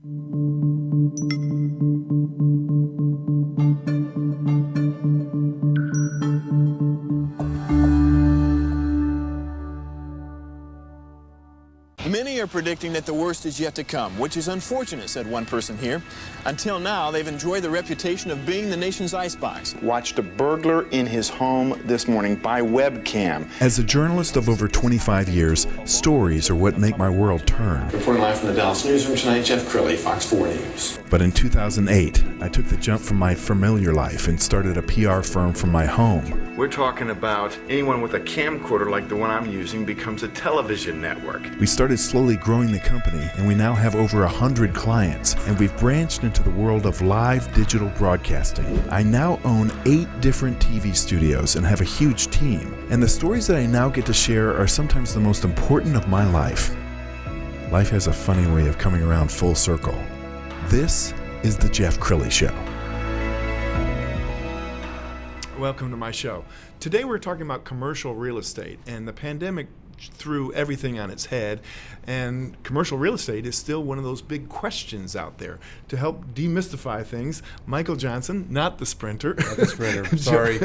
Many are predicting that the worst is yet to come, which is unfortunate, said one person here. Until now, they've enjoyed the reputation of being the nation's icebox. Watched a burglar in his home this morning by webcam. As a journalist of over 25 years, stories are what make my world turn. Reporting live from the Dallas newsroom tonight, Jeff Crilley, Fox 4 News. But in 2008, I took the jump from my familiar life and started a PR firm from my home. We're talking about anyone with a camcorder like the one I'm using becomes a television network. We started slowly growing the company, and we now have over 100 clients, and we've branched into the world of live digital broadcasting. I now own 8 different TV studios and have a huge team, and the stories that I now get to share are sometimes the most important of my life. Life has a funny way of coming around full circle. This is the Jeff Crilley Show. Welcome to my show. Today we're talking about commercial real estate, and the pandemic threw everything on its head, and commercial real estate is still one of those big questions out there. To help demystify things, Michael Johnson, not the sprinter, Sorry,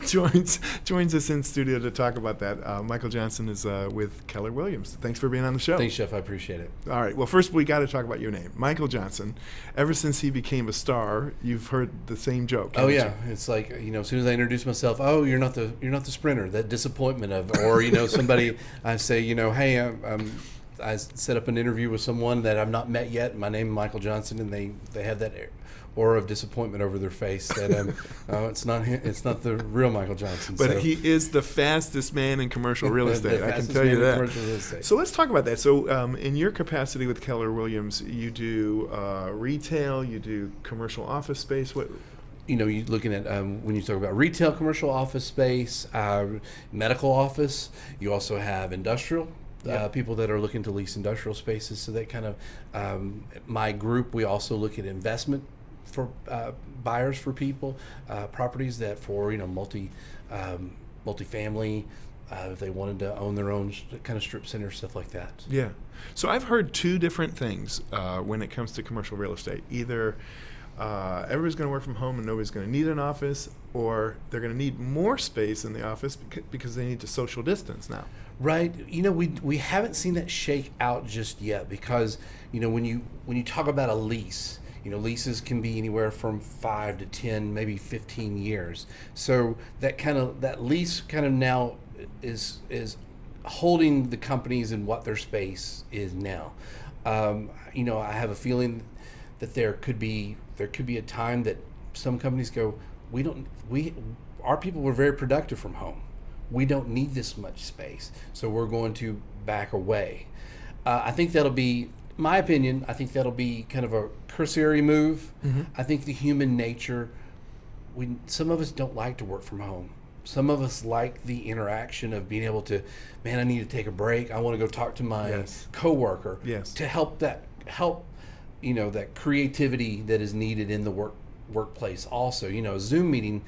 joins us in studio to talk about that. Michael Johnson is with Keller Williams. Thanks for being on the show. Thanks, Jeff. I appreciate it. All right. Well, first we got to talk about your name, Michael Johnson. Ever since he became a star, you've heard the same joke. Oh yeah, it's like, as soon as I introduce myself, oh, you're not the sprinter. That disappointment of, or somebody. I say, hey, I set up an interview with someone that I've not met yet. My name is Michael Johnson, and they have that aura of disappointment over their face that it's not the real Michael Johnson. But he is the fastest man in commercial real estate. I can tell you that. So let's talk about that. So in your capacity with Keller Williams, you do retail, you do commercial office space. What? You're looking at when you talk about retail, commercial office space, medical office. You also have industrial. People that are looking to lease industrial spaces. So that kind of my group. We also look at investment for buyers for people, properties that for multifamily. If they wanted to own their own kind of strip center, stuff like that. Yeah. So I've heard 2 different things when it comes to commercial real estate. Either everybody's going to work from home and nobody's going to need an office, or they're going to need more space in the office because they need to social distance now. Right. We haven't seen that shake out just yet because, when you talk about a lease, leases can be anywhere from 5 to 10, maybe 15 years. So that lease kind of now is holding the companies in what their space is now. I have a feeling that there could be a time that some companies go, our people were very productive from home. We don't need this much space, so we're going to back away. I think that'll be, my opinion, I think that'll be kind of a cursory move. Mm-hmm. I think the human nature, some of us don't like to work from home. Some of us like the interaction of being able to, I need to take a break. I want to go talk to my coworker to help that creativity that is needed in the workplace. Also, a Zoom meeting,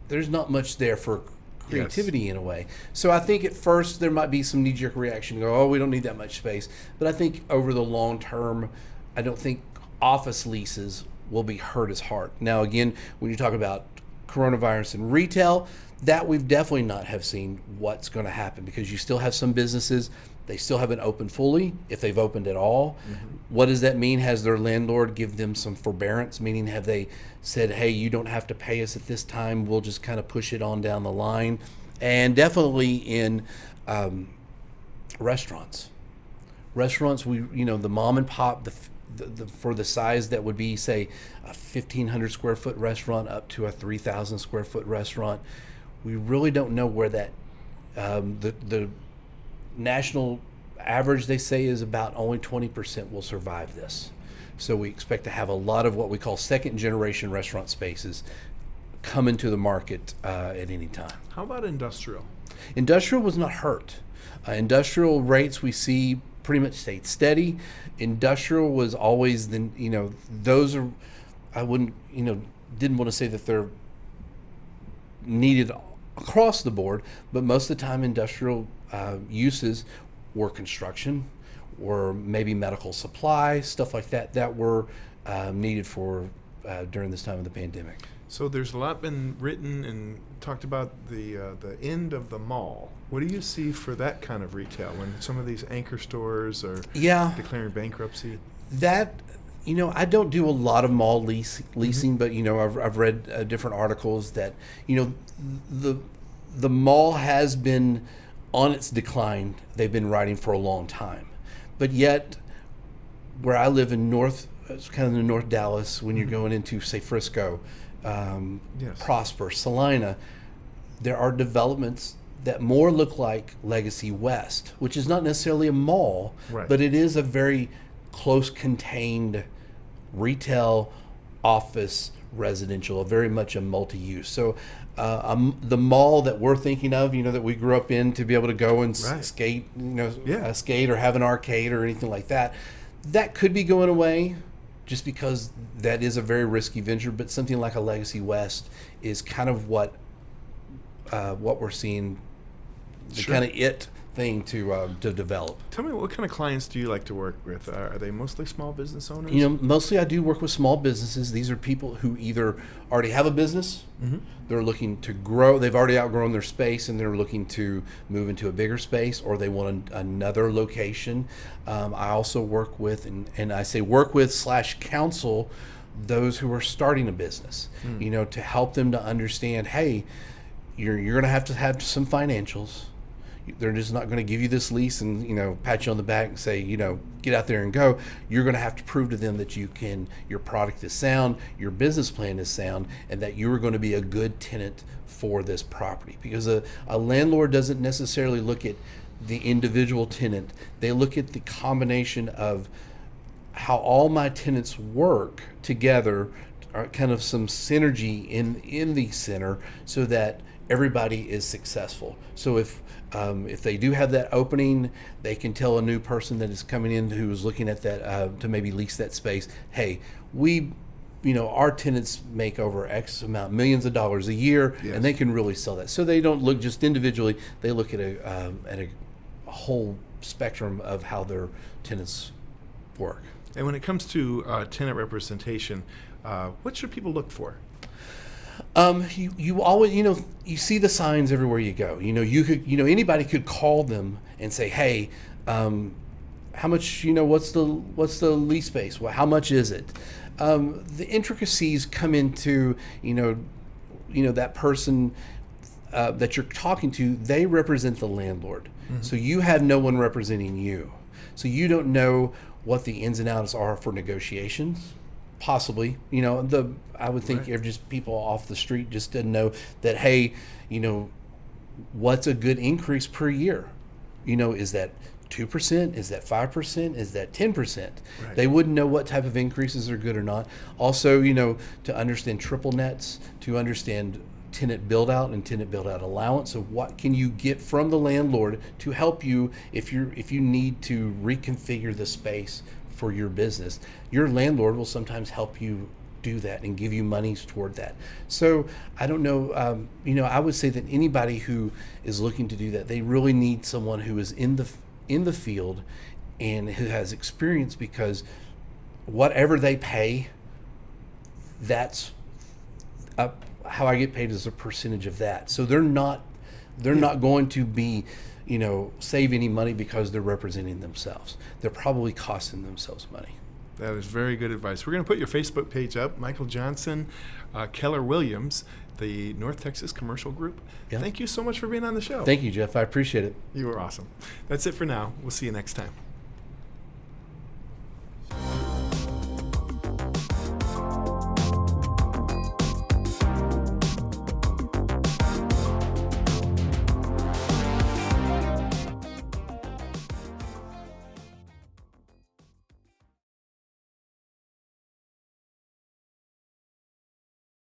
there's not much there for creativity in a way. So I think at first there might be some knee-jerk reaction to go, oh, we don't need that much space. But I think over the long term, I don't think office leases will be hurt as hard. Now, again, when you talk about coronavirus and retail, that we've definitely not have seen what's going to happen, because you still have some businesses, they still haven't opened fully, if they've opened at all. Mm-hmm. What does that mean? Has their landlord give them some forbearance? Meaning, have they said, hey, you don't have to pay us at this time, we'll just kind of push it on down the line? And definitely in restaurants. Restaurants, the mom and pop, the for the size that would be, say, a 1,500 square foot restaurant up to a 3,000 square foot restaurant, we really don't know where that, the national average, they say, is about only 20% will survive this. So we expect to have a lot of what we call second generation restaurant spaces come into the market at any time. How about industrial? Industrial was not hurt. Industrial rates we see pretty much stayed steady. Industrial was always those are, I wouldn't, didn't want to say that they're needed across the board, but most of the time industrial uses were construction, or maybe medical supplies, stuff like that, that were needed for during this time of the pandemic. So there's a lot been written and talked about the end of the mall. What do you see for that kind of retail when some of these anchor stores are declaring bankruptcy? That, I don't do a lot of mall leasing, but I've read different articles that the mall has been on its decline. They've been riding for a long time, but yet where I live in it's kind of the North Dallas, when you're going into, say, Frisco, Prosper, Salina, there are developments that more look like Legacy West, which is not necessarily a mall, but it is a very close contained retail, office, residential, very much a multi-use. So the mall that we're thinking of, that we grew up in to be able to go and skate, skate or have an arcade or anything like that, that could be going away, just because that is a very risky venture. But something like a Legacy West is kind of what we're seeing, the kind of it thing to develop. Tell me, what kind of clients do you like to work with? Are they mostly small business owners? Mostly I do work with small businesses. These are people who either already have a business, they're looking to grow, they've already outgrown their space and they're looking to move into a bigger space, or they want another location. I also work with, and I say work with / counsel those who are starting a business, to help them to understand, hey, you're going to have some financials. They're just not going to give you this lease and, pat you on the back and say, get out there and go. You're going to have to prove to them that your product is sound, your business plan is sound, and that you are going to be a good tenant for this property. Because a landlord doesn't necessarily look at the individual tenant. They look at the combination of how all my tenants work together, are kind of some synergy in the center, so that everybody is successful. So if they do have that opening, they can tell a new person that is coming in who is looking at that to maybe lease that space, hey, our tenants make over X amount, millions of dollars a year, and they can really sell that. So they don't look just individually; they look at a whole spectrum of how their tenants work. And when it comes to tenant representation, what should people look for? You always, you see the signs everywhere you go. You could, anybody could call them and say, hey, how much, what's the lease space? Well, how much is it? The intricacies come into, that person that you're talking to, they represent the landlord. So you have no one representing you. So you don't know what the ins and outs are for negotiations. Possibly, I would think if just people off the street just didn't know that, hey, what's a good increase per year? Is that 2%? Is that 5%? Is that 10%? Right. They wouldn't know what type of increases are good or not. Also, to understand triple nets, to understand tenant build out and tenant build out allowance. So what can you get from the landlord to help you if you need to reconfigure the space for your business? Your landlord will sometimes help you do that and give you monies toward that. So I don't know, I would say that anybody who is looking to do that, they really need someone who is in the field and who has experience, because whatever they pay, that's how I get paid is a percentage of that. So they're not going to be save any money because they're representing themselves. They're probably costing themselves money. That is very good advice. We're going to put your Facebook page up. Michael Johnson, Keller Williams, the North Texas Commercial Group. Yeah. Thank you so much for being on the show. Thank you, Jeff. I appreciate it. You were awesome. That's it for now. We'll see you next time.